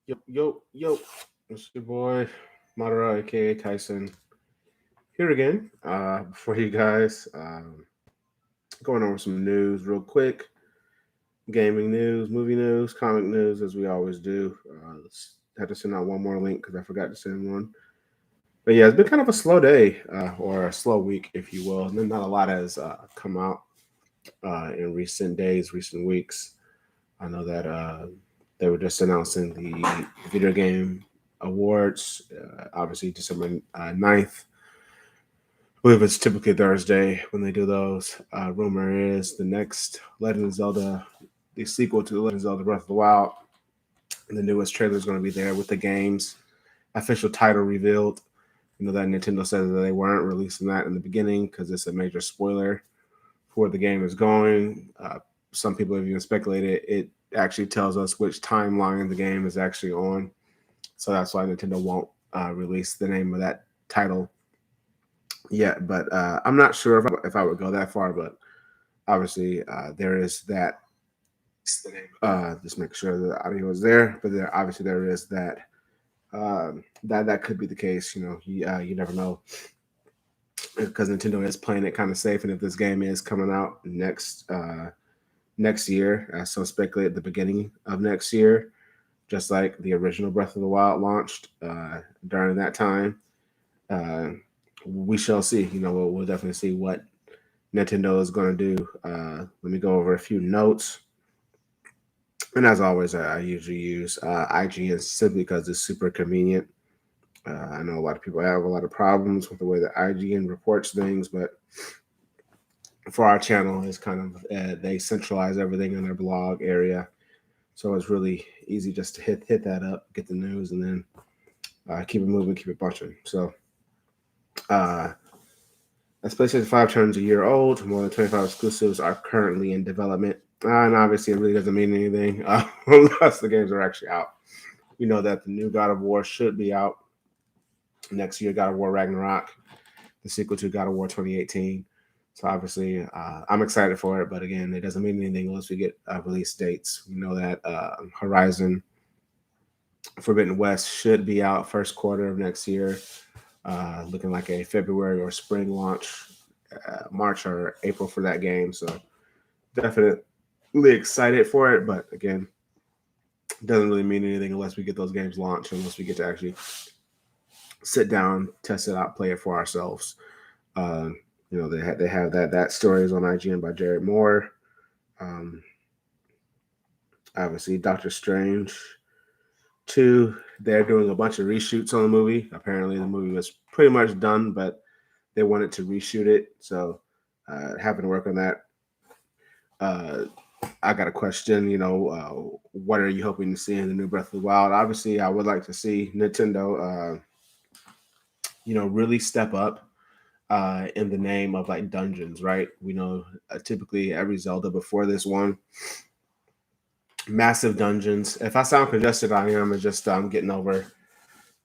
Yo. It's your boy, Madara, aka Tyson, here again for you guys. Going over some news real quick, gaming news, movie news, comic news, as we always do. Had to send out one more link because I forgot to send one. But yeah, it's been kind of a slow day or a slow week, if you will. And then not a lot has come out in recent days, recent weeks. I know that they were just announcing the video game awards, obviously December 9th. I believe it's typically Thursday when they do those. Rumor is the next Legend of Zelda, the sequel to Legend of Zelda Breath of the Wild, the newest trailer is going to be there with the game's official title revealed. You know that Nintendo said that they weren't releasing that in the beginning because it's a major spoiler for where the game is going. Some people have even speculated it actually tells us which timeline the game is actually on. So that's why Nintendo won't release the name of that title yet. But I'm not sure if I would go that far. But obviously, there is that. Just make sure the audio is there. But there obviously there is that. That could be the case. You never know because Nintendo is playing it kind of safe. And if this game is coming out next year, so speculate at the beginning of next year, just like the original Breath of the Wild launched during that time. Uh, we shall see. We'll definitely see what Nintendo is going to do. Let me go over a few notes. And as always, I usually use IGN simply because it's super convenient. I know a lot of people have a lot of problems with the way that IGN reports things, but for our channel, it's kind of they centralize everything in their blog area, so it's really easy just to hit that up, get the news, and then keep it moving, keep it punching. So, uh, as PlayStation 5 turns a year old, more than 25 exclusives are currently in development. And obviously, it really doesn't mean anything unless the games are actually out. We know that the new God of War should be out next year, God of War Ragnarok, the sequel to God of War 2018. So obviously, I'm excited for it. But again, it doesn't mean anything unless we get release dates. We know that Horizon Forbidden West should be out first quarter of next year, looking like a February or spring launch, March or April for that game. So definitely excited for it. But again, it doesn't really mean anything unless we get those games launched, unless we get to actually sit down, test it out, play it for ourselves. Uh, they have that story is on IGN by Jared Moore. Um, Obviously, Doctor Strange 2. They're doing a bunch of reshoots on the movie. Apparently, the movie was pretty much done, but they wanted to reshoot it. So, having to work on that. Uh, I got a question. What are you hoping to see in the new Breath of the Wild? Obviously, I would like to see Nintendo, really step up in the name of like dungeons, right? We know typically every Zelda before this one, massive dungeons. If I sound congested, I am. It's just getting over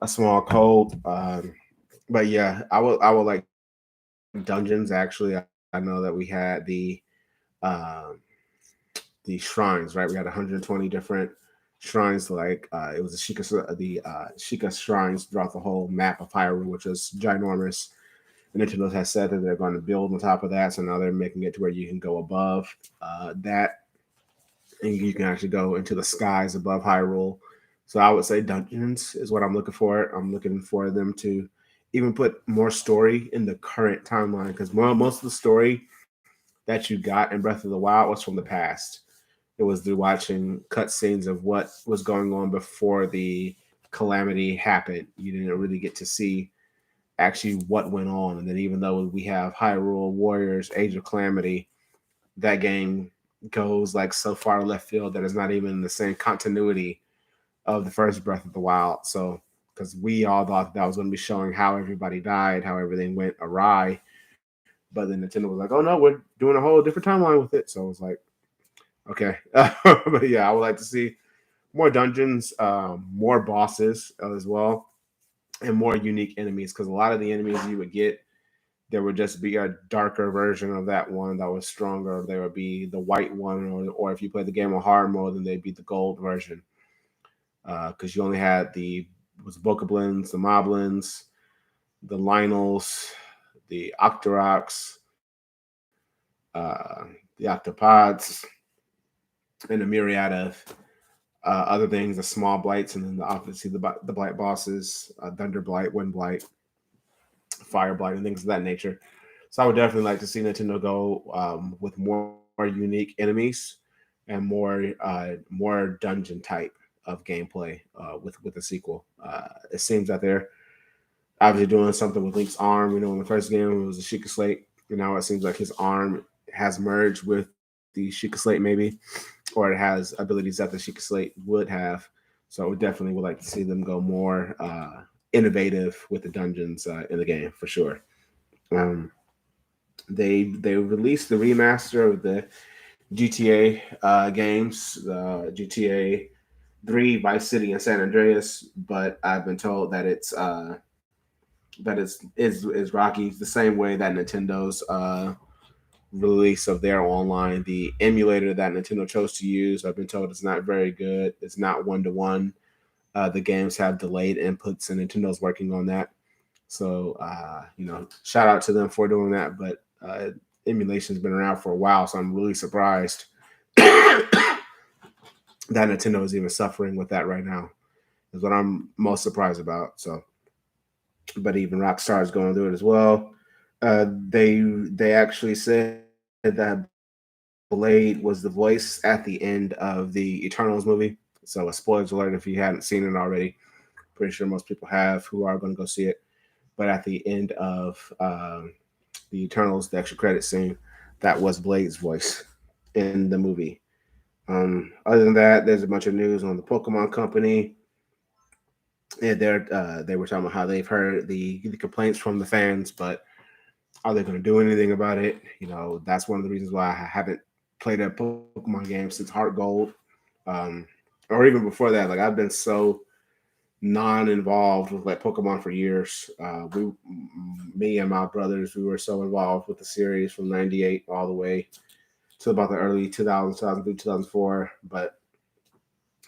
a small cold. But yeah, I would like dungeons. Actually, I know that we had um, the shrines, right? We had 120 different shrines. Like it was the Sheikah shrines throughout the whole map of Hyrule, which is ginormous. And Nintendo has said that they're going to build on top of that, so now they're making it to where you can go above that, and you can actually go into the skies above Hyrule. So I would say dungeons is what I'm looking for. I'm looking for them to even put more story in the current timeline because most of the story that you got in Breath of the Wild was from the past. It was through watching cutscenes of what was going on before the calamity happened. You didn't really get to see actually what went on. And then even though we have Hyrule Warriors Age of Calamity, that game goes like so far left field that it's not even in the same continuity of the first Breath of the Wild. So because we all thought that was going to be showing how everybody died, how everything went awry. But then Nintendo was like, "Oh no, we're doing a whole different timeline with it." So it was like, okay, but yeah, I would like to see more dungeons, more bosses as well, and more unique enemies because a lot of the enemies you would get there would just be a darker version of that one that was stronger. There would be the white one, or if you play the game on hard mode, then they'd be the gold version. because you only had the was Bokoblins, the Moblins, the Lionels, the Octoroks, the Octopods, and a myriad of other things, the small blights, and then obviously the blight bosses, Thunder Blight, Wind Blight, Fire Blight, and things of that nature. So I would definitely like to see Nintendo go with more unique enemies and more dungeon type of gameplay with the sequel. It seems that they're obviously doing something with Link's arm. In the first game it was a Sheikah Slate, and now it seems like his arm has merged with the Sheikah Slate, maybe, or it has abilities that the Sheikah Slate would have. So I would definitely would like to see them go more innovative with the dungeons in the game for sure. Um, they released the remaster of the GTA games, GTA 3, Vice City, and San Andreas, but I've been told that is rocky the same way that Nintendo's release of their online, the emulator that Nintendo chose to use. I've been told it's not very good. It's not one to one. The games have delayed inputs, and Nintendo's working on that. So, shout out to them for doing that. But emulation's been around for a while, so I'm really surprised that Nintendo is even suffering with that right now. Is what I'm most surprised about. So, but even Rockstar is going through it as well. They actually said that Blade was the voice at the end of the Eternals movie. So, a spoiler alert if you hadn't seen it already. Pretty sure most people have who are going to go see it. But at the end of the Eternals, the extra credit scene, that was Blade's voice in the movie. Other than that, there's a bunch of news on the Pokemon Company. Yeah, they were talking about how they've heard the complaints from the fans, but are they going to do anything about it? That's one of the reasons why I haven't played a Pokemon game since Heart Gold, um, or even before that. Like I've been so non-involved with like Pokemon for years. Me and my brothers, we were so involved with the series from '98 all the way to about the early 2000s, 2003, 2004. But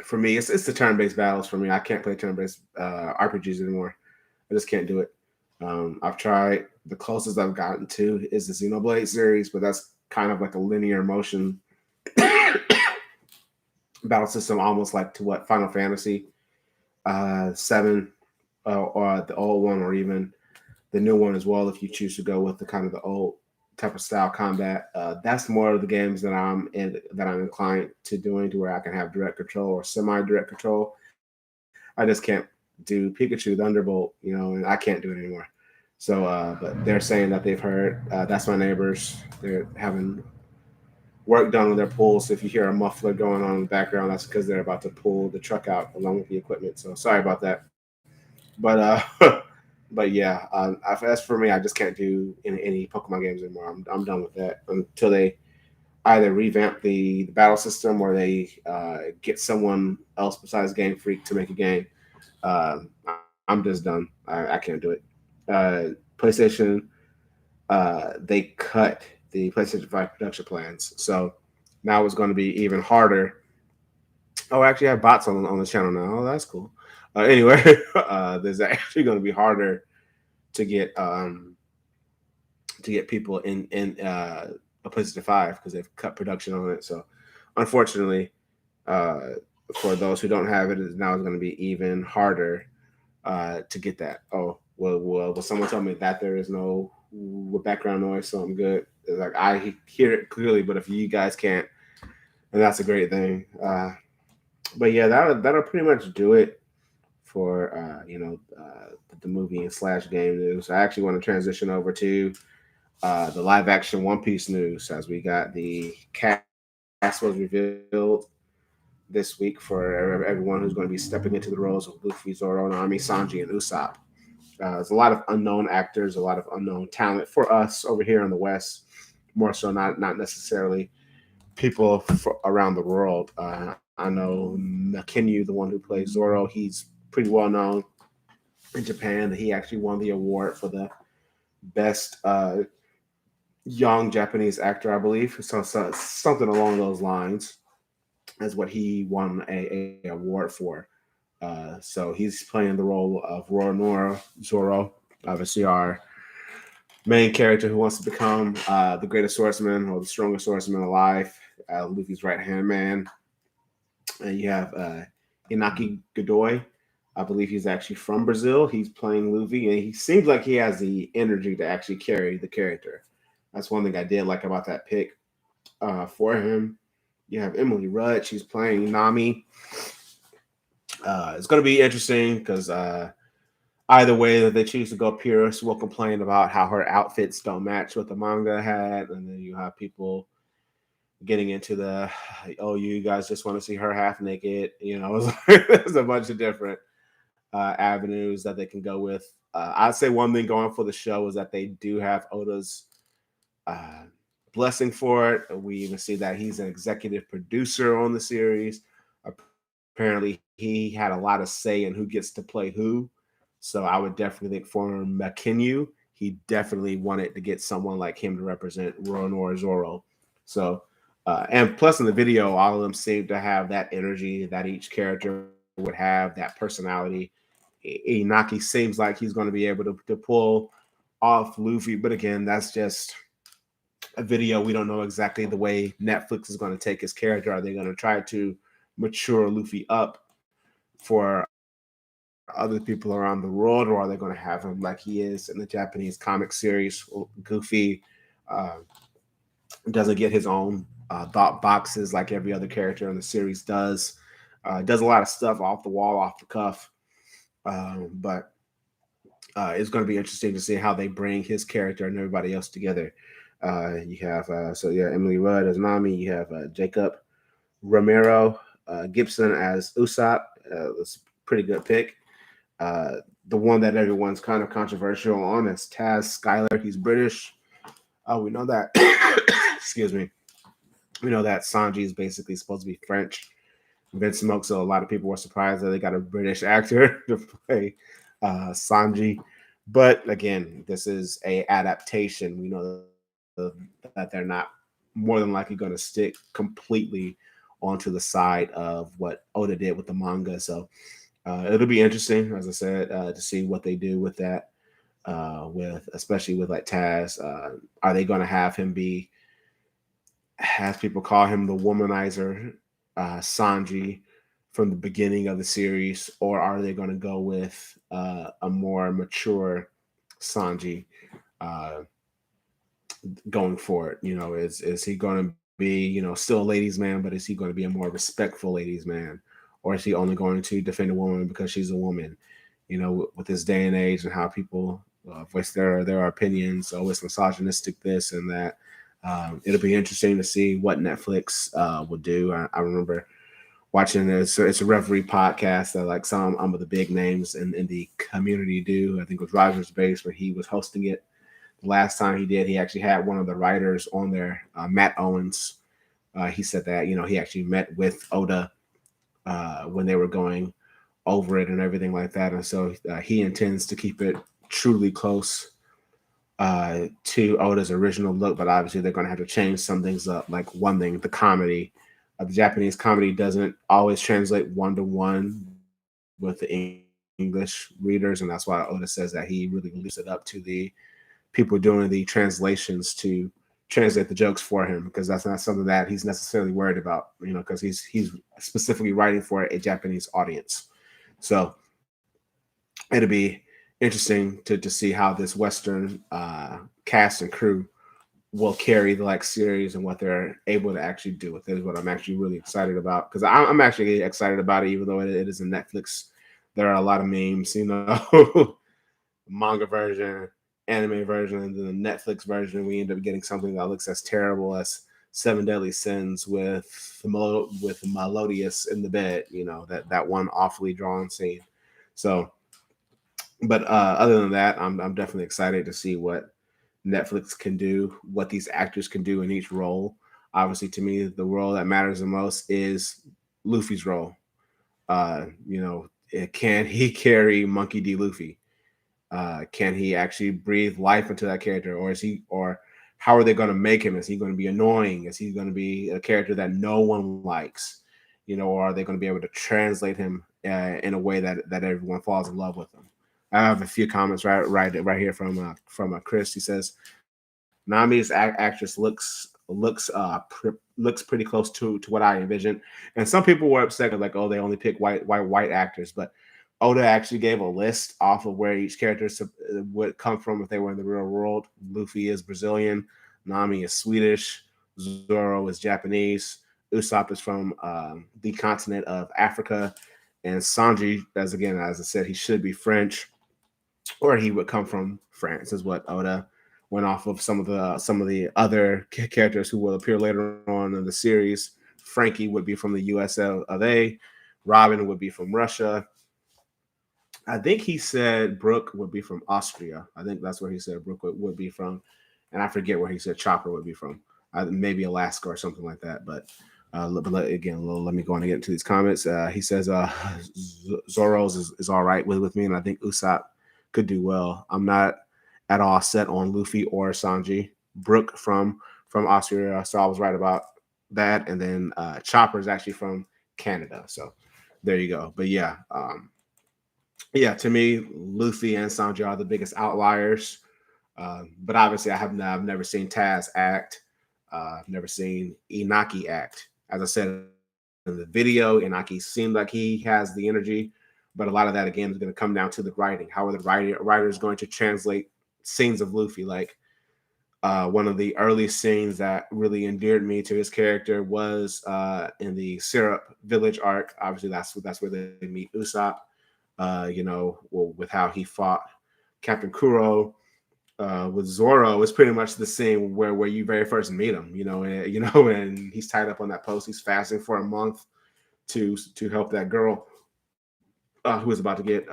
for me, it's the turn-based battles. For me, I can't play turn-based RPGs anymore. I just can't do it. I've tried. The closest I've gotten to is the Xenoblade series, but that's kind of like a linear motion battle system, almost like to what Final Fantasy 7 or the old one, or even the new one as well. If you choose to go with the kind of the old type of style combat, that's more of the games that I'm inclined to doing, to where I can have direct control or semi-direct control. I just can't do Pikachu Thunderbolt, and I can't do it anymore. So, but they're saying that they've heard. That's my neighbors. They're having work done on their pools. So if you hear a muffler going on in the background, that's because they're about to pull the truck out along with the equipment. So sorry about that. But but yeah, as for me, I just can't do any Pokemon games anymore. I'm done with that until they either revamp the battle system, or they get someone else besides Game Freak to make a game. I'm just done. I can't do it. PlayStation, they cut the PlayStation 5 production plans, so now it's going to be even harder. Oh, I actually have bots on the channel now. Oh, that's cool. Anyway, there's actually going to be harder to get people in a PlayStation 5 because they've cut production on it. So, unfortunately, uh, for those who don't have it, is now going to be even harder to get that. Oh, well, someone told me that there is no background noise, so I'm good. It's like I hear it clearly, but if you guys can't, and that's a great thing. But yeah, that'll pretty much do it for the movie and slash game news. I actually want to transition over to the live action One Piece news, as we got the cast was revealed this week for everyone who's going to be stepping into the roles of Luffy, Zoro, Nami, Sanji, and Usopp. There's a lot of unknown actors, a lot of unknown talent for us over here in the West, more so not necessarily people around the world. I know Nakinyu, the one who plays Zoro, he's pretty well known in Japan. He actually won the award for the best young Japanese actor, I believe. So something along those lines is what he won a award for. So he's playing the role of Roronoa Zoro, obviously our main character who wants to become the greatest swordsman or the strongest swordsman alive, Luffy's right hand man. And you have Inaki Godoy. I believe he's actually from Brazil. He's playing Luffy, and he seems like he has the energy to actually carry the character. That's one thing I did like about that pick for him. You have Emily Rudd. She's playing Nami. It's going to be interesting because either way that they choose to go, Pierce will complain about how her outfits don't match what the manga had, and then you have people getting into the you guys just want to see her half naked. There's a bunch of different avenues that they can go with. I'd say one thing going for the show is that they do have Oda's uh, blessing for it. We even see that he's an executive producer on the series. Apparently, he had a lot of say in who gets to play who. So I would definitely think for McKinney, he definitely wanted to get someone like him to represent Roronoa Zoro. So, and plus in the video, all of them seem to have that energy that each character would have, that personality. Inaki seems like he's going to be able to pull off Luffy, but again, that's just a video. We don't know exactly the way Netflix is going to take his character. Are they going to try to mature Luffy up for other people around the world, or are they going to have him like he is in the Japanese comic series? Goofy uh, doesn't get his own thought boxes like every other character in the series does. Does a lot of stuff off the wall, off the cuff, but it's going to be interesting to see how they bring his character and everybody else together. You have Emily Rudd as Nami. You have Jacob Romero Gibson as Usopp. That's a pretty good pick. The one that everyone's kind of controversial on is Taz Skylar. He's British. We know that. Excuse me. We know that Sanji is basically supposed to be French. Vince Smoke, so a lot of people were surprised that they got a British actor to play Sanji. But again, this is a adaptation. We know that they're not more than likely going to stick completely onto the side of what Oda did with the manga. So it'll be interesting, as I said, to see what they do with that. With especially with like Taz, are they going to have him have people call him the womanizer Sanji from the beginning of the series, or are they going to go with a more mature Sanji going forward? Is he going to be still a ladies' man, but is he going to be a more respectful ladies' man, or is he only going to defend a woman because she's a woman? With this day and age and how people voice their opinions, oh, it's misogynistic, this and that. It'll be interesting to see what Netflix will do. I remember watching it's a referee podcast that like some of the big names in the community do. I think it was Rogers Base where he was hosting it. The last time he did, he actually had one of the writers on there, Matt Owens. He said that he actually met with Oda when they were going over it and everything like that, and so he intends to keep it truly close to Oda's original look, but obviously they're going to have to change some things up. Like one thing, the comedy. The Japanese comedy doesn't always translate one-to-one with the English readers, and that's why Oda says that he really leaves it up to the people doing the translations to translate the jokes for him, because that's not something that he's necessarily worried about, because he's specifically writing for a Japanese audience. So it'll be interesting to see how this Western cast and crew will carry the series and what they're able to actually do with it is what I'm actually really excited about, because I'm actually excited about it, even though it is a Netflix. There are a lot of memes, manga version, anime version, and then the Netflix version. We end up getting something that looks as terrible as Seven Deadly Sins with Melodious in the bed, that one awfully drawn scene. So, but other than that, I'm definitely excited to see what Netflix can do, what these actors can do in each role. Obviously, to me, the role that matters the most is Luffy's role. Can he carry Monkey D. Luffy? Can he actually breathe life into that character, or how are they going to make him? Is he going to be annoying? Is he going to be a character that no one likes? or are they going to be able to translate him in a way that everyone falls in love with him? I have a few comments right here from Chris. He says Nami's actress looks pretty close to what I envisioned, and some people were upset like, oh, they only pick white actors, but Oda actually gave a list off of where each character would come from if they were in the real world. Luffy is Brazilian, Nami is Swedish, Zoro is Japanese, Usopp is from the continent of Africa, and Sanji, as I said, he should be French, or he would come from France, is what Oda went off of. Some of the other characters who will appear later on in the series. Frankie would be from the US of A. Robin would be from Russia. I think he said Brooke would be from Austria. I think that's where he said Brooke would be from. And I forget where he said Chopper would be from. Maybe Alaska or something like that. But let me go on and get into these comments. He says Zoro's is all right with me, and I think Usopp could do well. I'm not at all set on Luffy or Sanji. Brooke from Austria, so I was right about that. And then Chopper is actually from Canada. So there you go. But yeah, to me, Luffy and Sanji are the biggest outliers. But obviously, I've never seen Taz act. I've never seen Inaki act. As I said in the video, Inaki seemed like he has the energy, but a lot of that again is going to come down to the writing. How are the writers going to translate scenes of Luffy? Like one of the early scenes that really endeared me to his character was in the Syrup Village arc. Obviously, that's where they meet Usopp. With how he fought Captain Kuro. With Zoro, it's pretty much the same where you very first meet him, and he's tied up on that post. He's fasting for a month to help that girl who was about to get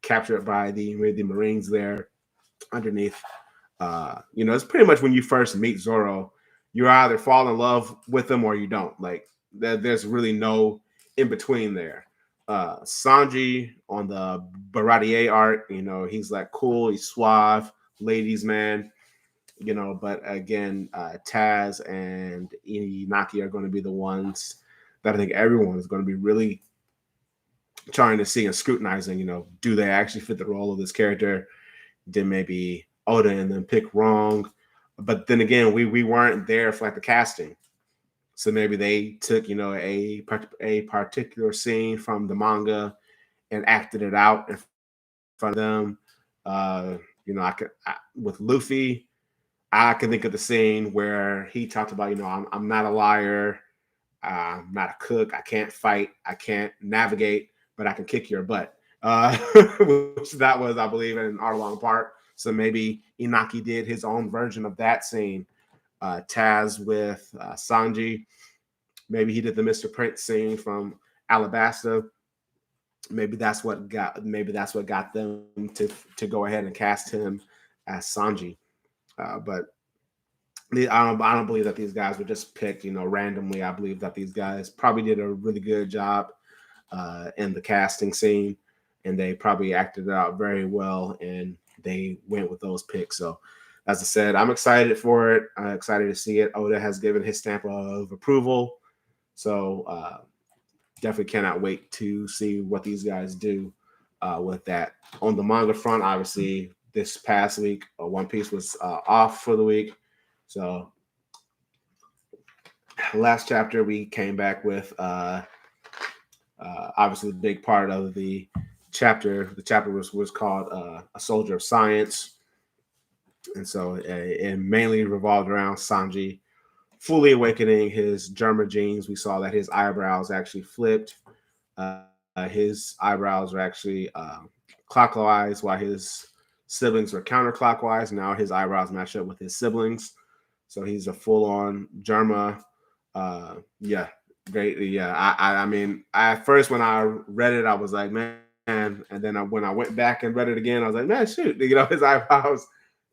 captured by the Marines there underneath. It's pretty much when you first meet Zoro, you either fall in love with him or you don't. Like there's really no in between there. Sanji on the Baratier arc, he's like cool, he's suave, ladies man, but again, Taz and Inaki are going to be the ones that I think everyone is going to be really trying to see and scrutinizing. Do they actually fit the role of this character? Did maybe Oda and then pick wrong? But then again, we weren't there for like the casting. So maybe they took, a particular scene from the manga and acted it out in front of them. With Luffy, I can think of the scene where he talked about, I'm not a liar, I'm not a cook, I can't fight, I can't navigate, but I can kick your butt. Which that was, I believe, in Arlong Park. So maybe Inaki did his own version of that scene. Taz with Sanji. Maybe he did the Mr. Prince scene from Alabasta. Maybe that's what got them to go ahead and cast him as Sanji. But I don't believe that these guys were just picked, randomly. I believe that these guys probably did a really good job in the casting scene, and they probably acted it out very well, and they went with those picks. So, as I said, I'm excited for it. I'm excited to see it. Oda has given his stamp of approval. So definitely cannot wait to see what these guys do with that. On the manga front, obviously, this past week, One Piece was off for the week. So last chapter, we came back with obviously the big part of the chapter. The chapter was called A Soldier of Science. And so it mainly revolved around Sanji fully awakening his Germa genes. We saw that his eyebrows actually flipped. His eyebrows are actually clockwise, while his siblings were counterclockwise. Now his eyebrows match up with his siblings. So he's a full-on Germa. Yeah, great. Yeah, I mean, at first when I read it, I was like, man. And then when I went back and read it again, I was like, man, shoot, his eyebrows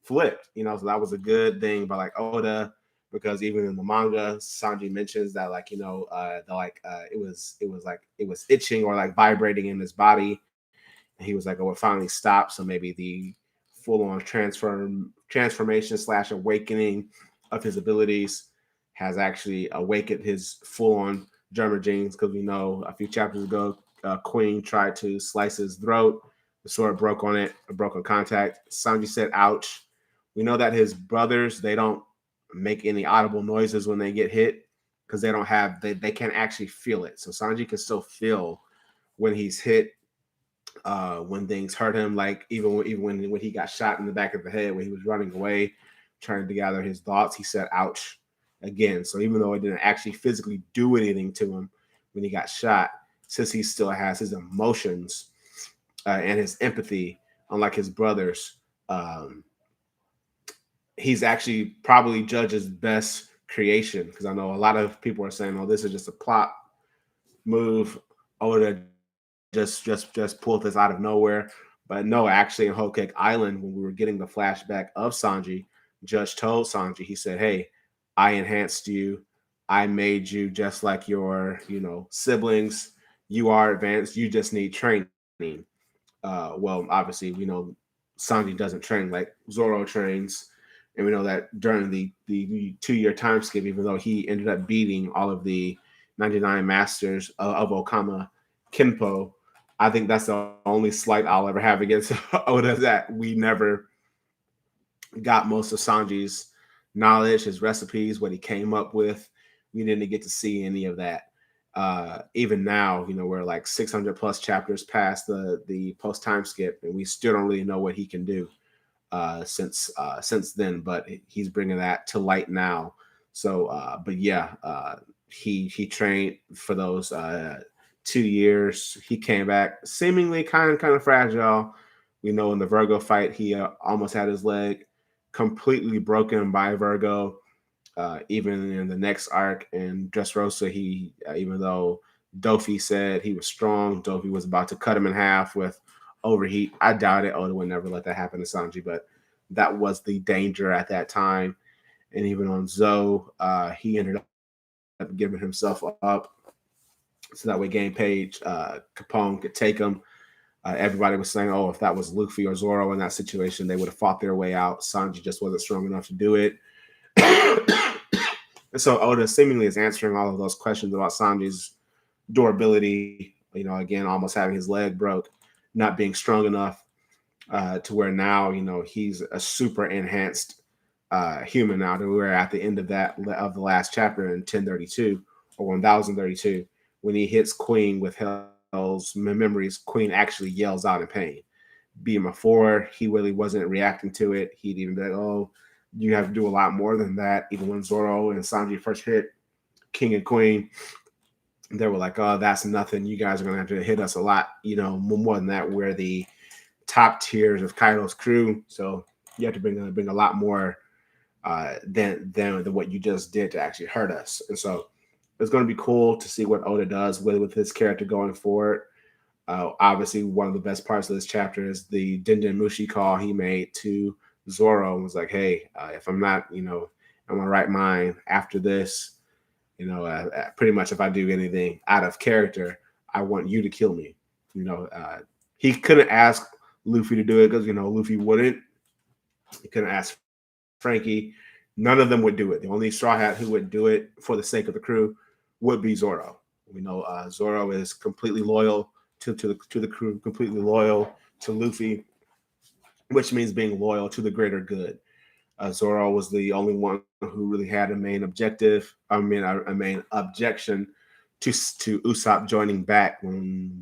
flipped. So that was a good thing by like Oda. Because even in the manga, Sanji mentions that it was itching or like vibrating in his body, and he was like, "Oh, it finally stopped." So maybe the full-on transformation / awakening of his abilities has actually awakened his full-on German genes, because we know a few chapters ago, Queen tried to slice his throat. The sword broke on it, broke on contact. Sanji said, "Ouch." We know that his brothers, they don't make any audible noises when they get hit because they don't have they can't actually feel it. So Sanji can still feel when he's hit, when things hurt him. Like even when he got shot in the back of the head when he was running away, trying to gather his thoughts, he said, "Ouch," again. So even though it didn't actually physically do anything to him when he got shot, since he still has his emotions and his empathy, unlike his brothers, um, he's actually probably Judge's best creation, because I know a lot of people are saying, "Oh, this is just a plot move. Oda just pulled this out of nowhere." But no, actually, in Whole Cake Island, when we were getting the flashback of Sanji, Judge told Sanji, he said, "Hey, I enhanced you. I made you just like your, siblings. You are advanced. You just need training." Well, obviously, we know Sanji doesn't train like Zoro trains, and we know that during the 2 year time skip, even though he ended up beating all of the 99 masters of Okama Kenpo, I think that's the only slight I'll ever have against Oda, that we never got most of Sanji's knowledge, his recipes, what he came up with. We didn't get to see any of that. Even now, we're like 600 plus chapters past the post time skip, and we still don't really know what he can do since then. But he's bringing that to light now. So, but yeah, he trained for those 2 years. He came back seemingly kind of fragile. We know in the Virgo fight, he almost had his leg completely broken by Virgo. Even in the next arc in Dressrosa, he even though Dofi said he was strong, Dofi was about to cut him in half with overheat. I doubt it. Oda would never let that happen to Sanji, but that was the danger at that time. And even on Zoe, he ended up giving himself up so that way Game Page, Capone could take him. Everybody was saying, "Oh, if that was Luffy or Zoro in that situation, they would have fought their way out." Sanji just wasn't strong enough to do it. And so Oda seemingly is answering all of those questions about Sanji's durability. Again, almost having his leg broke, not being strong enough to where now he's a super enhanced human. Now that we're at the end of the last chapter in 1032 or 1032, when he hits Queen with Hell's memories, Queen actually yells out in pain. Before, he really wasn't reacting to it. He'd even be like, "Oh, you have to do a lot more than that." Even when Zoro and Sanji first hit King and Queen, they were like, "Oh, that's nothing. You guys are gonna have to hit us a lot, more than that. We're the top tiers of Kaido's crew, so you have to bring a lot more than what you just did to actually hurt us." And so it's going to be cool to see what Oda does with his character going forward. Obviously, one of the best parts of this chapter is the Denden Mushi call he made to Zoro. And was like, "Hey, if I'm not, in my right mind after this, pretty much if I do anything out of character, I want you to kill me." He couldn't ask Luffy to do it because Luffy wouldn't. He couldn't ask Frankie. None of them would do it. The only Straw Hat who would do it for the sake of the crew would be Zoro. We know Zoro is completely loyal to the crew, completely loyal to Luffy, which means being loyal to the greater good. Zoro was the only one who really had a main objective. A main objection to Usopp joining back when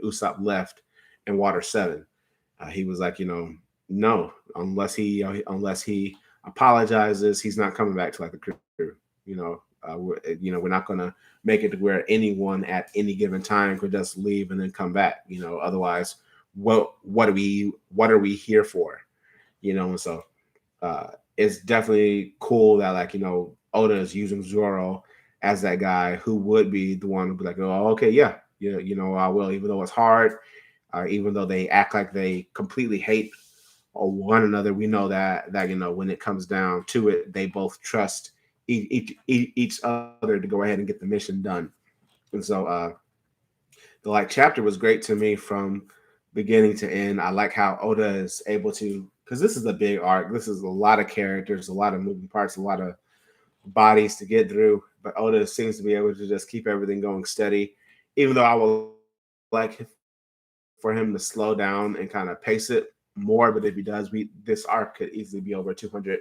Usopp left in Water 7. He was like, no, unless he apologizes, he's not coming back to like the crew. We're not going to make it to where anyone at any given time could just leave and then come back. Otherwise, what are we here for? And so it's definitely cool that Oda is using Zoro as that guy who would be the one to be like, "Oh, okay, yeah, I will," even though it's hard, even though they act like they completely hate one another. We know that when it comes down to it, they both trust each other to go ahead and get the mission done. And so the chapter was great to me from beginning to end. I like how Oda is able to, because this is a big arc. This is a lot of characters, a lot of moving parts, a bodies to get through. But Oda seems to be able to just keep everything going steady, even though I would like for him to slow down and kind of pace it more. But if he does, this arc could easily be over 200,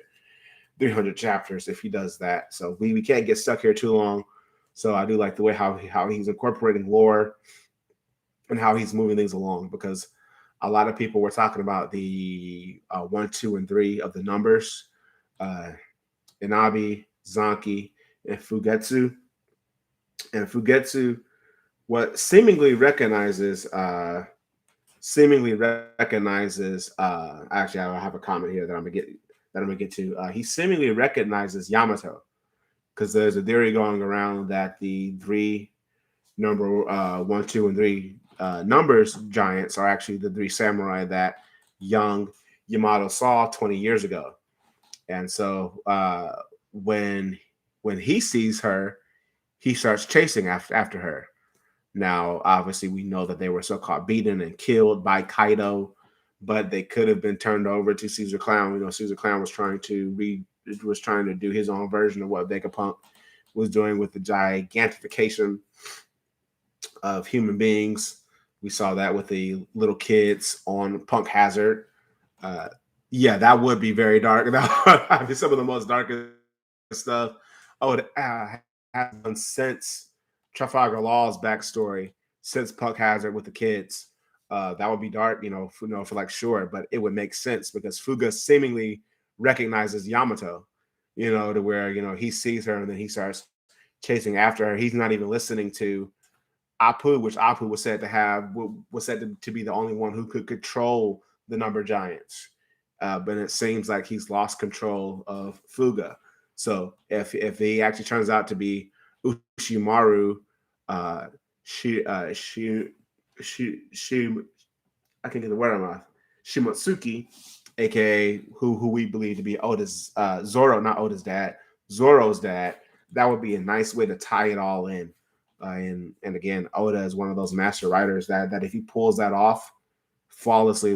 300 chapters if he does that. So we can't get stuck here too long. So I do like the way how he's incorporating lore and how he's moving things along, because a lot of people were talking about the 1, 2, and 3 of the numbers, uh, Inabi, Zanki, and Fugetsu. And Fugetsu, what seemingly recognizes. Actually, I have a comment here that I'm gonna get to. He seemingly recognizes Yamato, because there's a theory going around that the three number 1, 2, and 3 numbers giants are actually the 3 samurai that young Yamato saw 20 years ago. And so when he sees her, he starts chasing after her. Now, obviously, we know that they were so-called beaten and killed by Kaido, but they could have been turned over to Caesar Clown. You know, Caesar Clown was trying to do his own version of what Vegapunk was doing with the gigantification of human beings. We saw that with the little kids on Punk Hazard. Uh, yeah, that would be very dark. That would be some of the most darkest stuff I would have done since Trafalgar Law's backstory, since Punk Hazard with the kids. That would be dark, for like sure, but it would make sense because Fuga seemingly recognizes Yamato, to where he sees her and then he starts chasing after her. He's not even listening to Apu, which Apu was said to have was said to be the only one who could control the number giants. But it seems like he's lost control of Fuga. So if he actually turns out to be Ushimaru, she I can't get the word out of Shimotsuki, aka who we believe to be Oda's Zoro, not Oda's dad, Zoro's dad. That would be a nice way to tie it all in. And again, Oda is one of those master writers that if he pulls that off flawlessly,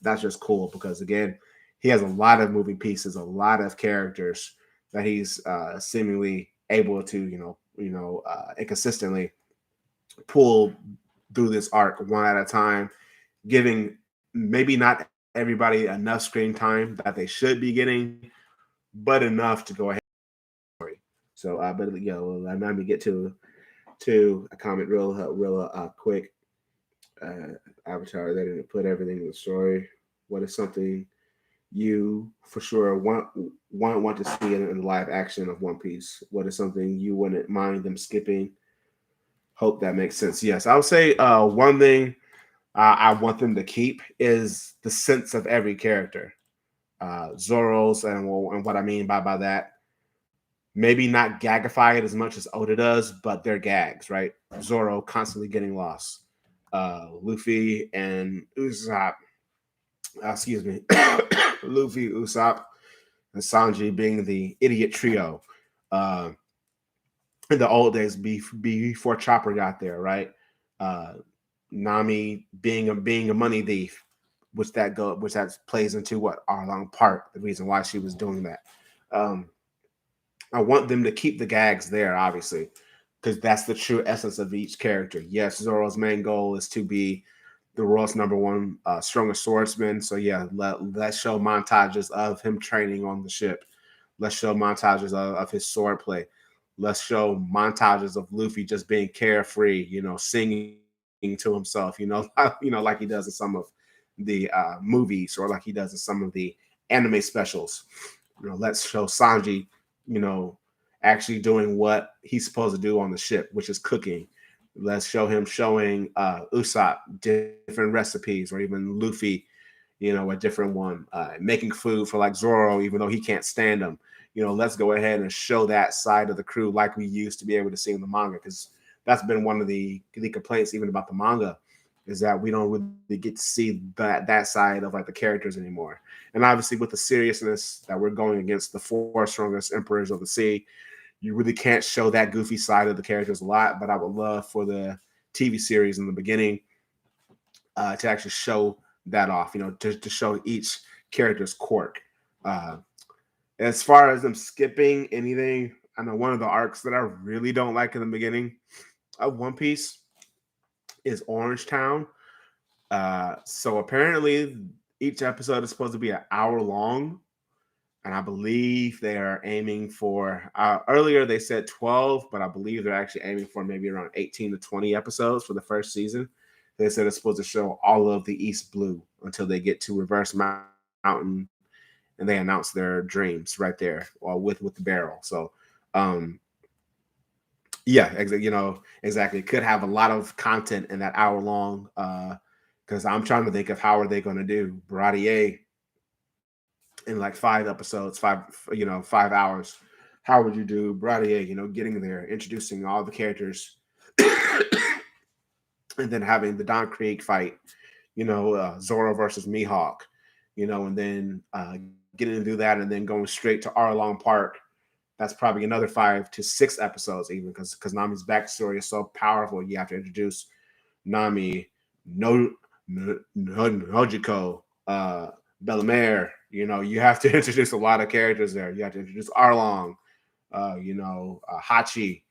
that's just cool, because again, he has a lot of moving pieces, a lot of characters that he's seemingly able to and consistently pull through this arc one at a time, giving maybe not everybody enough screen time that they should be getting, but enough to go ahead. So, but let me get to a comment real quick. Avatar, they didn't put everything in the story. What is something you for sure want to see in the live action of One Piece? What is something you wouldn't mind them skipping? Hope that makes sense. Yes, I would say one thing I want them to keep is the sense of every character. Zoro's, and what I mean by that, maybe not gagify it as much as Oda does, but they're gags, right? Zoro constantly getting lost. Luffy and Usopp, Luffy, Usopp, and Sanji being the idiot trio. Uh, in the old days, before Chopper got there, right? Uh, Nami being a money thief, which that plays into what Arlong Park, the reason why she was doing that. Um, I want them to keep the gags there, obviously, because that's the true essence of each character. Yes, Zoro's main goal is to be the world's number one strongest swordsman. So yeah, let's show montages of him training on the ship. Let's show montages of his swordplay. Let's show montages of Luffy just being carefree, singing to himself, like he does in some of the movies, or like he does in some of the anime specials. Let's show Sanji, you know, actually doing what he's supposed to do on the ship, which is cooking. Let's show him showing Usopp different recipes, or even Luffy, a different one, making food for like Zoro, even though he can't stand him. Let's go ahead and show that side of the crew like we used to be able to see in the manga, because that's been one of the complaints even about the manga, is that we don't really get to see that side of like the characters anymore. And obviously with the seriousness that we're going against the 4 strongest emperors of the sea, you really can't show that goofy side of the characters a lot. But I would love for the TV series in the beginning to actually show that off, to show each character's quirk. As far as them skipping anything, I know one of the arcs that I really don't like in the beginning of One Piece is Orange Town. So apparently each episode is supposed to be an hour long, and I believe they are aiming for earlier they said 12, but I believe they're actually aiming for maybe around 18 to 20 episodes for the first season. They said it's supposed to show all of the East Blue until they get to Reverse Mountain and they announce their dreams right there with the barrel. So um yeah, exactly. It could have a lot of content in that hour long. Because I'm trying to think of how are they going to do Baratier in like 5 episodes, 5 hours. How would you do Bradier, getting there, introducing all the characters, and then having the Don Krieg fight, Zoro versus Mihawk, and then getting to do that and then going straight to Arlong Park. That's probably another 5 to 6 episodes, even because Nami's backstory is so powerful. You have to introduce Nami, Nojiko, Bellemere. You have to introduce a lot of characters there. You have to introduce Arlong, Hachi.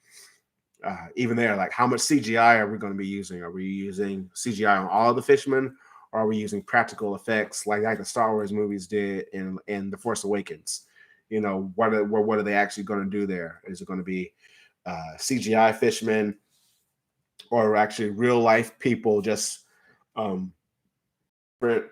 Even there, like how much CGI are we going to be using? Are we using CGI on all the fishermen, or are we using practical effects like the Star Wars movies did in The Force Awakens? What are they actually going to do there? Is it going to be CGI fishermen, or actually real life people just different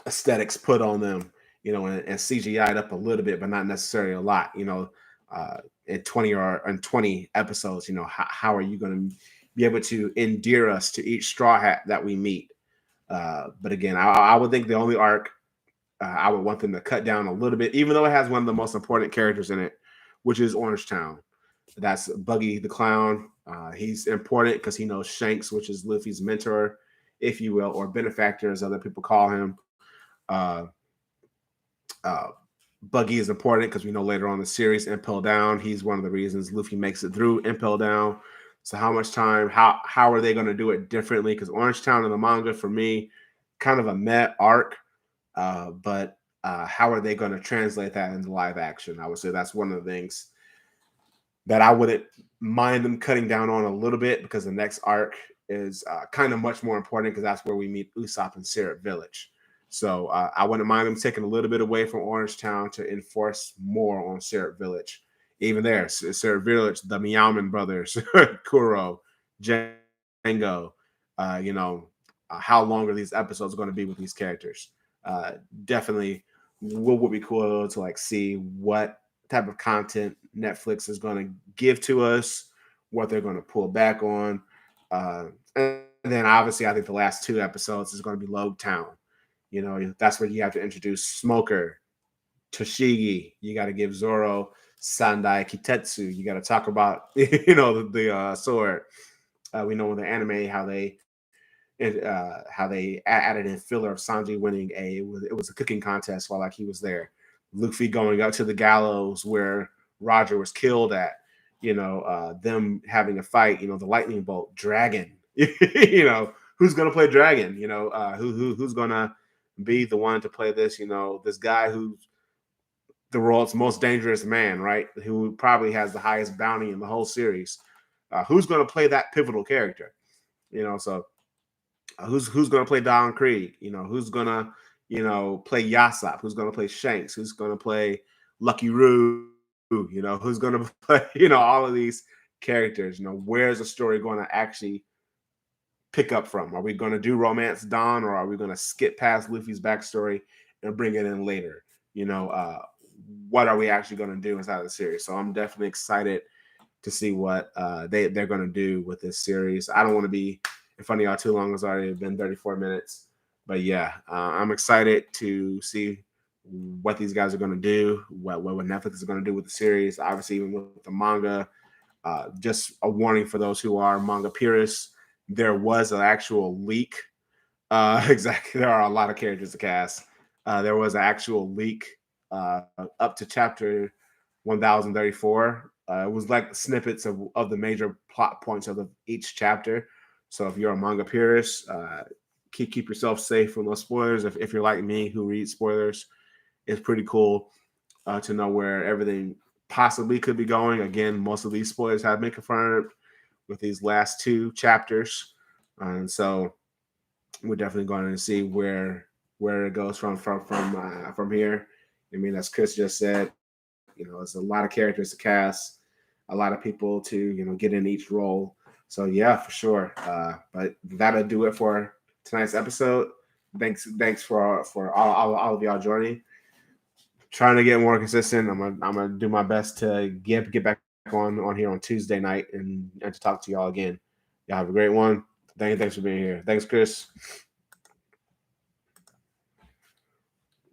aesthetics put on them, and CGI'd up a little bit, but not necessarily a lot, in 20 episodes, how are you going to be able to endear us to each Straw Hat that we meet? But again, I would think the only arc I would want them to cut down a little bit, even though it has one of the most important characters in it, which is Orange Town. That's Buggy the Clown. He's important because he knows Shanks, which is Luffy's mentor, if you will, or benefactor, as other people call him. Uh, uh, Buggy is important because we know later on in the series, Impel Down, he's one of the reasons Luffy makes it through Impel Down. So how much time, how are they going to do it differently? Because Orange Town in the manga, for me, kind of a meh arc. But how are they going to translate that into live action? I would say that's one of the things that I wouldn't mind them cutting down on a little bit, because the next arc is kind of much more important, because that's where we meet Usopp and Syrup Village. So I wouldn't mind them taking a little bit away from Orange Town to enforce more on Syrup Village. Even there, Syrup Village, the Meowman brothers, Kuro, Django, how long are these episodes going to be with these characters? Definitely would be cool to like see what type of content Netflix is going to give to us, what they're going to pull back on. And then obviously I think the last 2 episodes is going to be Logue Town. That's where you have to introduce Smoker, Toshigi. You got to give Zoro Sandai Kitetsu. You got to talk about the sword. We know in the anime how they added in filler of Sanji winning it was a cooking contest while like he was there. Luffy going up to the gallows where Roger was killed at. Them having a fight. The lightning bolt, Dragon. Who's gonna play Dragon? Who's gonna be the one to play this? This guy who's the world's most dangerous man, right? Who probably has the highest bounty in the whole series. Who's gonna play that pivotal character? So who's going to play Don Krieg? Who's going to play Yasop? Who's going to play Shanks? Who's going to play Lucky Roo? Who's going to play, all of these characters? Where's the story going to actually pick up from? Are we going to do Romance Dawn, or are we going to skip past Luffy's backstory and bring it in later? What are we actually going to do inside of the series? So I'm definitely excited to see what they're going to do with this series. I don't want to be in front of y'all too long. It's already been 34 minutes. But yeah, I'm excited to see what these guys are going to do, what Netflix is going to do with the series. Obviously, even with the manga, just a warning for those who are manga purists, there was an actual leak. Exactly. There are a lot of characters to cast. There was an actual leak up to chapter 1034. It was like snippets of the major plot points of each chapter. So if you're a manga purist, keep yourself safe from those spoilers. If you're like me who reads spoilers, it's pretty cool. to know where everything possibly could be going. Again, most of these spoilers have been confirmed with these last two chapters, and so we're definitely going to see where it goes from here. I mean, as Chris just said, there's a lot of characters to cast, a lot of people to get in each role. So yeah, for sure. But that'll do it for tonight's episode. Thanks for all of y'all joining. Trying to get more consistent. I'm gonna do my best to get back on here on Tuesday night and to talk to y'all again. Y'all have a great one. Thanks for being here. Thanks, Chris.